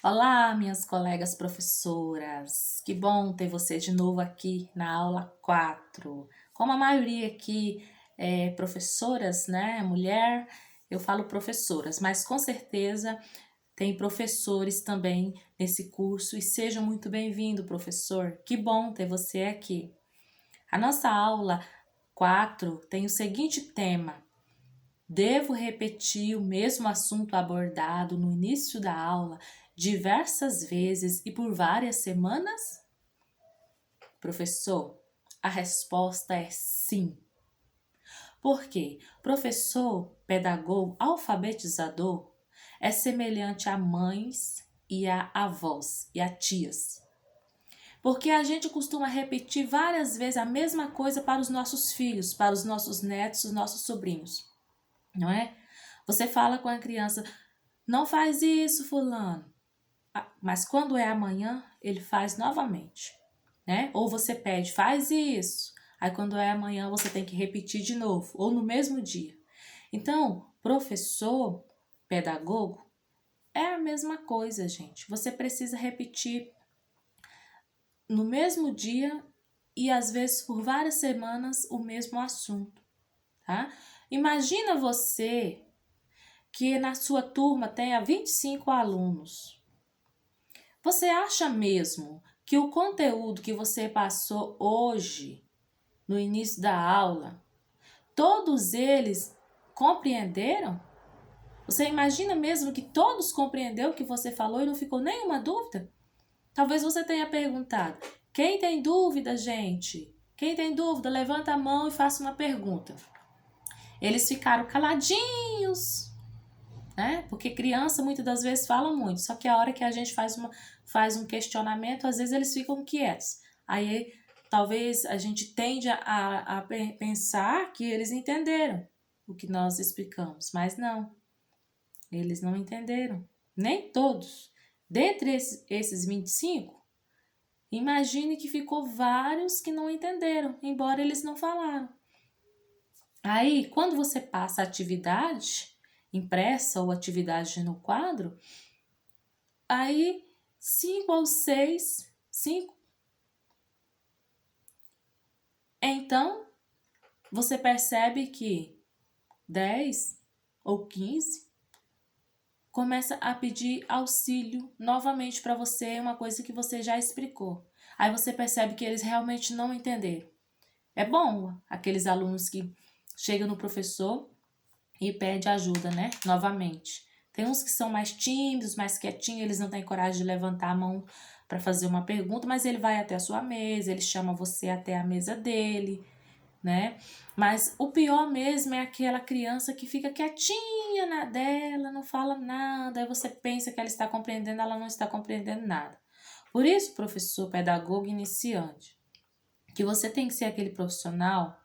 Olá, minhas colegas professoras. Que bom ter você de novo aqui na aula 4. Como a maioria aqui é professoras, né, mulher, eu falo professoras, mas com certeza tem professores também nesse curso e seja muito bem-vindo, professor. Que bom ter você aqui. A nossa aula 4 tem o seguinte tema: devo repetir o mesmo assunto abordado no início da aula diversas vezes e por várias semanas? Professor, a resposta é sim. Por quê? Professor, pedagogo, alfabetizador é semelhante a mães e a avós e a tias. Porque a gente costuma repetir várias vezes a mesma coisa para os nossos filhos, para os nossos netos, os nossos sobrinhos, não é? Você fala com a criança: não faz isso, fulano. Mas quando é amanhã, ele faz novamente, né? Ou você pede: faz isso. Aí quando é amanhã, você tem que repetir de novo, ou no mesmo dia. Então, professor, pedagogo, é a mesma coisa, gente. Você precisa repetir no mesmo dia e às vezes por várias semanas o mesmo assunto, tá? Imagina você que na sua turma tenha 25 alunos. Você acha mesmo que o conteúdo que você passou hoje, no início da aula, todos eles compreenderam? Você imagina mesmo que todos compreenderam o que você falou e não ficou nenhuma dúvida? Talvez você tenha perguntado: quem tem dúvida, gente? Quem tem dúvida, levanta a mão e faça uma pergunta. Eles ficaram caladinhos, né? Porque criança muitas das vezes fala muito, só que a hora que a gente faz um questionamento, às vezes eles ficam quietos. Aí talvez a gente tende a pensar que eles entenderam o que nós explicamos, mas não, eles não entenderam, nem todos. Dentre esses 25, imagine que ficou vários que não entenderam, embora eles não falaram. Aí, quando você passa a atividade impressa ou atividade no quadro, aí 5 ou 6, 5. Então, você percebe que 10 ou 15 começa a pedir auxílio novamente para você, uma coisa que você já explicou. Aí você percebe que eles realmente não entenderam. É bom aqueles alunos que chegam no professor e pede ajuda, né? Novamente. Tem uns que são mais tímidos, mais quietinhos, eles não têm coragem de levantar a mão para fazer uma pergunta, mas ele vai até a sua mesa, ele chama você até a mesa dele, né? Mas o pior mesmo é aquela criança que fica quietinha na dela, não fala nada, aí você pensa que ela está compreendendo, ela não está compreendendo nada. Por isso, professor, pedagogo iniciante, que você tem que ser aquele profissional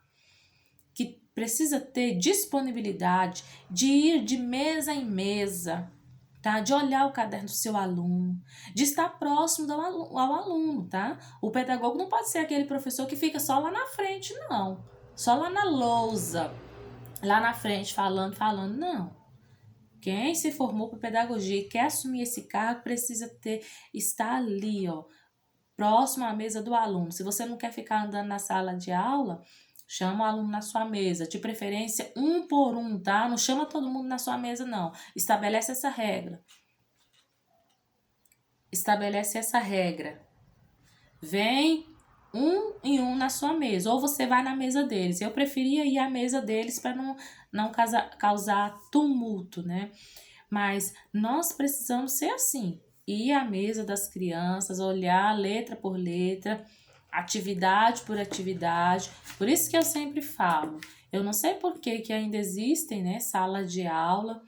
que precisa ter disponibilidade de ir de mesa em mesa, tá? De olhar o caderno do seu aluno, de estar próximo ao aluno, tá? O pedagogo não pode ser aquele professor que fica só lá na frente, não. Só lá na lousa, lá na frente, falando, não. Quem se formou para pedagogia e quer assumir esse cargo precisa estar ali, ó, próximo à mesa do aluno. Se você não quer ficar andando na sala de aula, chama o aluno na sua mesa, de preferência um por um, tá? Não chama todo mundo na sua mesa, não. Estabelece essa regra. Estabelece essa regra. Vem um em um na sua mesa, ou você vai na mesa deles. Eu preferia ir à mesa deles para não causar tumulto, né? Mas nós precisamos ser assim, ir à mesa das crianças, olhar letra por letra, atividade por atividade. Por isso que eu sempre falo, eu não sei por que ainda existem, né, salas de aula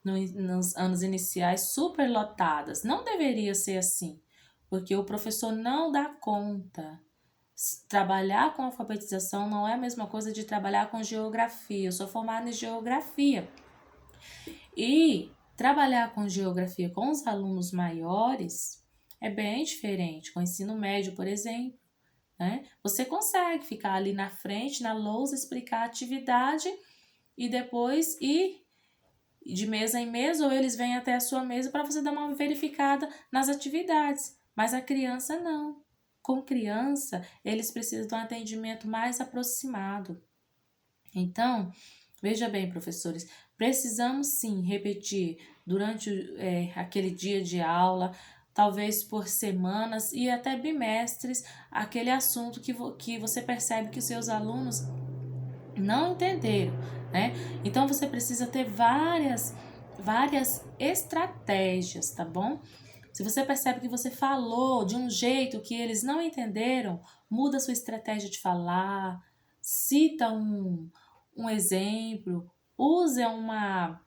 nos anos iniciais super lotadas. Não deveria ser assim, porque o professor não dá conta. Trabalhar com alfabetização não é a mesma coisa de trabalhar com geografia. Eu sou formada em geografia. E trabalhar com geografia com os alunos maiores é bem diferente. Com o ensino médio, por exemplo, né? Você consegue ficar ali na frente, na lousa, explicar a atividade e depois ir de mesa em mesa, ou eles vêm até a sua mesa para você dar uma verificada nas atividades. Mas a criança não. Com criança, eles precisam de um atendimento mais aproximado. Então, veja bem, professores, precisamos sim repetir durante aquele dia de aula, talvez por semanas e até bimestres, aquele assunto que você percebe que os seus alunos não entenderam, né? Então, você precisa ter várias estratégias, tá bom? Se você percebe que você falou de um jeito que eles não entenderam, muda a sua estratégia de falar, cita um exemplo, use uma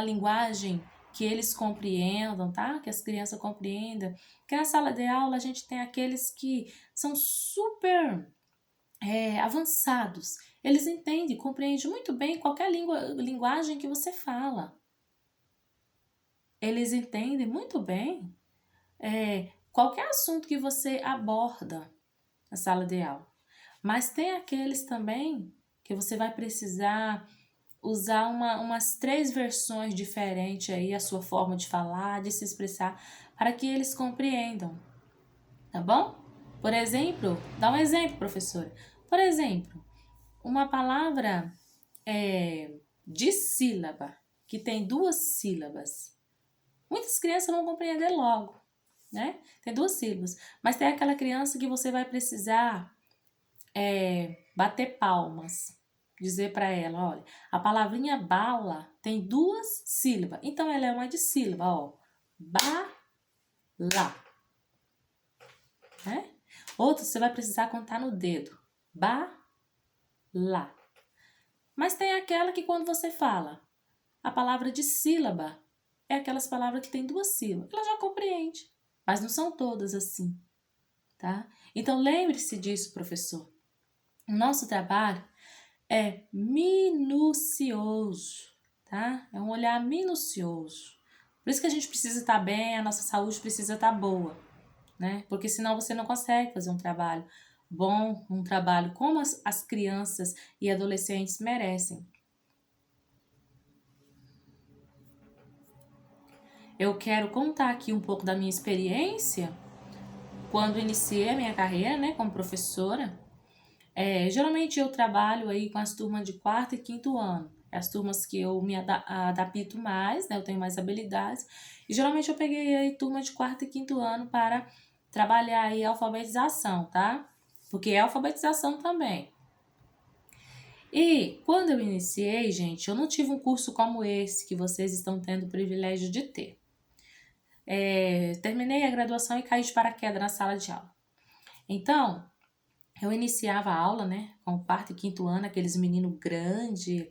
linguagem que eles compreendam, tá? Que as crianças compreendam. Porque na sala de aula a gente tem aqueles que são super avançados. Eles entendem, compreendem muito bem qualquer linguagem que você fala. Eles entendem muito bem qualquer assunto que você aborda na sala de aula. Mas tem aqueles também que você vai precisar usar umas 3 versões diferentes aí, a sua forma de falar, de se expressar, para que eles compreendam, tá bom? Por exemplo, dá um exemplo, professora. Por exemplo, uma palavra de sílaba, que tem 2 sílabas. Muitas crianças vão compreender logo, né? Tem 2 sílabas, mas tem aquela criança que você vai precisar bater palmas, dizer para ela, olha, a palavrinha bala tem 2 sílabas, então ela é uma de sílaba, ó, bala, né? Outro você vai precisar contar no dedo, bala. Mas tem aquela que quando você fala a palavra de sílaba, é aquelas palavras que tem 2 sílabas, ela já compreende, mas não são todas assim, tá? Então lembre-se disso, professor. O nosso trabalho é minucioso, tá? É um olhar minucioso. Por isso que a gente precisa estar bem, a nossa saúde precisa estar boa, né? Porque senão você não consegue fazer um trabalho bom, um trabalho como as crianças e adolescentes merecem. Eu quero contar aqui um pouco da minha experiência quando iniciei a minha carreira, né, como professora. Geralmente eu trabalho aí com as turmas de 4º e 5º ano. É as turmas que eu me adapto mais, né? Eu tenho mais habilidades. E geralmente eu peguei aí turma de 4º e 5º ano para trabalhar aí a alfabetização, tá? Porque é alfabetização também. E quando eu iniciei, gente, eu não tive um curso como esse que vocês estão tendo o privilégio de ter. Terminei a graduação e caí de paraquedas na sala de aula. Então, eu iniciava a aula, né, com o 4º e 5º ano, aqueles meninos grandes,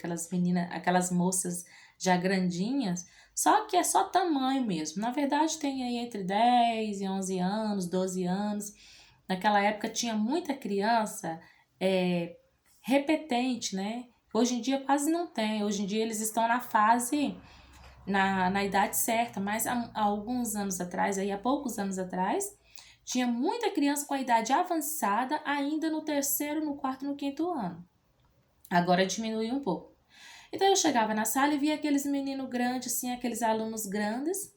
aquelas moças já grandinhas, só que é só tamanho mesmo. Na verdade, tem aí entre 10 e 11 anos, 12 anos. Naquela época tinha muita criança repetente, né? Hoje em dia quase não tem. Hoje em dia eles estão na fase, na idade certa, mas há alguns anos atrás, aí há poucos anos atrás, tinha muita criança com a idade avançada ainda no 3º, no 4º e no 5º ano. Agora diminuiu um pouco. Então eu chegava na sala e via aqueles meninos grandes, assim, aqueles alunos grandes.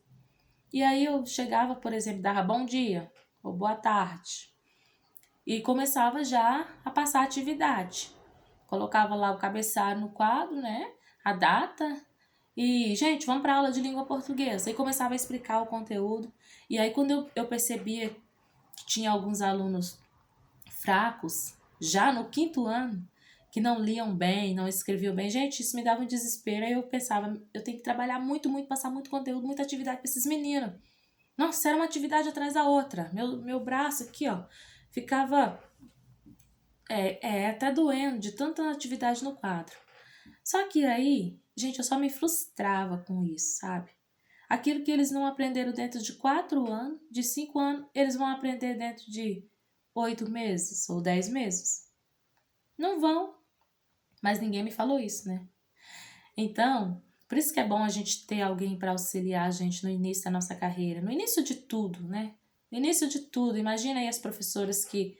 E aí eu chegava, por exemplo, dava bom dia ou boa tarde. E começava já a passar a atividade. Colocava lá o cabeçalho no quadro, né? A data. E, gente, vamos para a aula de língua portuguesa. E começava a explicar o conteúdo. E aí quando eu percebia que tinha alguns alunos fracos, já no 5º ano, que não liam bem, não escreviam bem. Gente, isso me dava um desespero. Aí eu pensava, eu tenho que trabalhar muito, passar muito conteúdo, muita atividade para esses meninos. Nossa, era uma atividade atrás da outra. Meu braço aqui, ó, ficava até doendo de tanta atividade no quadro. Só que aí, gente, eu só me frustrava com isso, sabe? Aquilo que eles não aprenderam dentro de 4 anos, de 5 anos, eles vão aprender dentro de 8 meses ou 10 meses. Não vão. Mas ninguém me falou isso, né? Então, por isso que é bom a gente ter alguém para auxiliar a gente no início da nossa carreira. No início de tudo, né? No início de tudo. Imagina aí as professoras que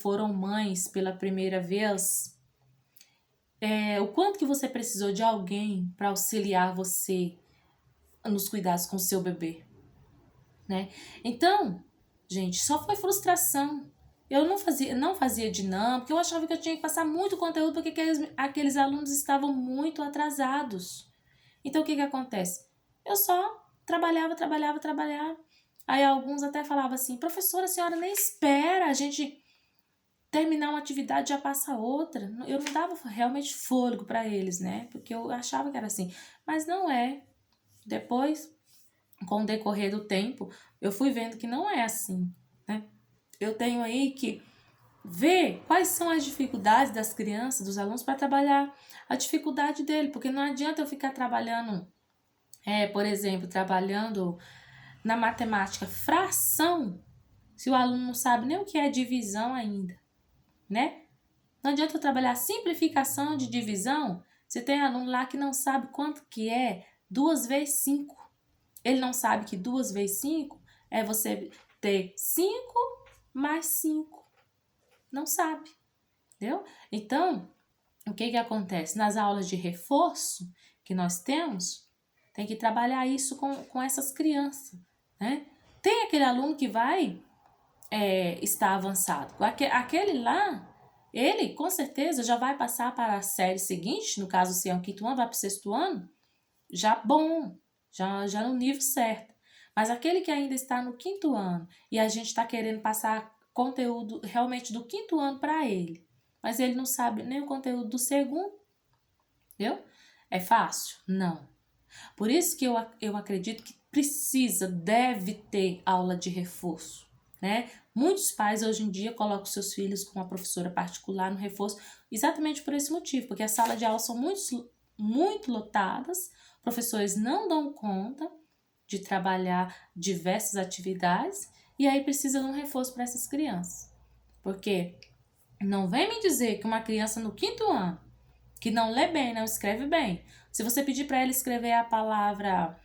foram mães pela primeira vez. o quanto que você precisou de alguém para auxiliar você nos cuidados com o seu bebê, né? Então, gente, só foi frustração. Eu não fazia dinâmica, eu achava que eu tinha que passar muito conteúdo porque aqueles alunos estavam muito atrasados. Então, o que acontece? Eu só trabalhava. Aí alguns até falavam assim, professora, a senhora nem espera a gente terminar uma atividade já passa outra. Eu não dava realmente fôlego para eles, né? Porque eu achava que era assim. Mas não é. Depois, com o decorrer do tempo, eu fui vendo que não é assim, né? Eu tenho aí que ver quais são as dificuldades das crianças, dos alunos, para trabalhar a dificuldade dele, porque não adianta eu ficar trabalhando, por exemplo, trabalhando na matemática fração, se o aluno não sabe nem o que é divisão ainda, né? Não adianta eu trabalhar simplificação de divisão se tem aluno lá que não sabe quanto que é 2 vezes 5. Ele não sabe que 2 vezes 5 é você ter 5 mais 5. Não sabe, entendeu? Então, o que acontece? Nas aulas de reforço que nós temos, tem que trabalhar isso com essas crianças, né? Tem aquele aluno que vai estar avançado. Aquele lá, ele com certeza já vai passar para a série seguinte, no caso se é um quinto ano, vai para o sexto ano, já bom, já no nível certo. Mas aquele que ainda está no quinto ano e a gente está querendo passar conteúdo realmente do quinto ano para ele, mas ele não sabe nem o conteúdo do segundo, entendeu? É fácil? Não. Por isso que eu acredito que deve ter aula de reforço, né? Muitos pais hoje em dia colocam seus filhos com uma professora particular no reforço exatamente por esse motivo, porque as salas de aula são muito lotadas, professores não dão conta de trabalhar diversas atividades e aí precisa de um reforço para essas crianças. Porque não vem me dizer que uma criança no quinto ano, que não lê bem, não escreve bem, se você pedir para ela escrever a palavra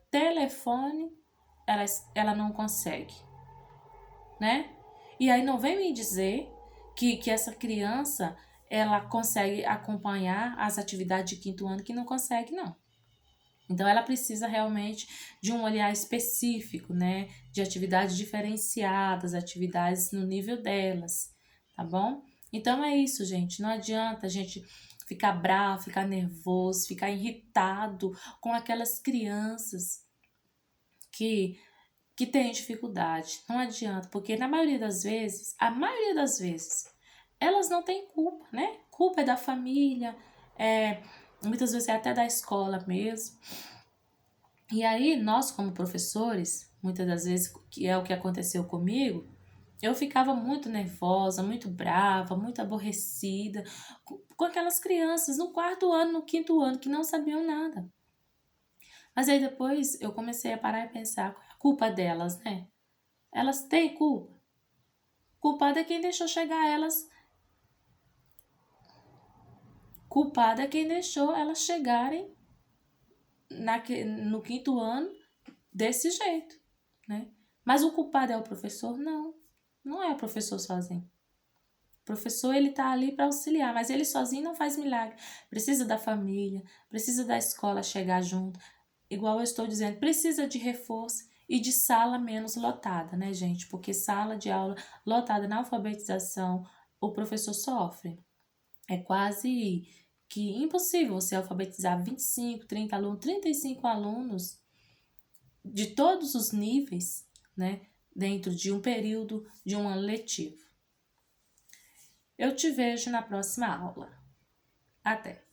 telefone, ela não consegue, né? E aí não vem me dizer que essa criança ela consegue acompanhar as atividades de quinto ano que não consegue, não. Então ela precisa realmente de um olhar específico, né? De atividades diferenciadas, atividades no nível delas, tá bom? Então é isso, gente. Não adianta a gente ficar bravo, ficar nervoso, ficar irritado com aquelas crianças que têm dificuldade. Não adianta, porque na maioria das vezes, elas não têm culpa, né? Culpa é da família, muitas vezes é até da escola mesmo. E aí, nós como professores, muitas das vezes, que é o que aconteceu comigo, eu ficava muito nervosa, muito brava, muito aborrecida com aquelas crianças no quarto ano, no quinto ano, que não sabiam nada. Mas aí depois eu comecei a parar e pensar, qual é a culpa delas, né? Elas têm culpa. Culpado é quem deixou chegar a elas. Culpado é quem deixou elas chegarem no quinto ano desse jeito, né? Mas o culpado é o professor? Não, não é o professor sozinho. O professor, ele tá ali para auxiliar, mas ele sozinho não faz milagre. Precisa da família, precisa da escola chegar junto. Igual eu estou dizendo, precisa de reforço e de sala menos lotada, né, gente? Porque sala de aula lotada na alfabetização, o professor sofre. É quase que impossível você alfabetizar 25, 30 alunos, 35 alunos de todos os níveis, né, dentro de um período de um ano letivo. Eu te vejo na próxima aula. Até!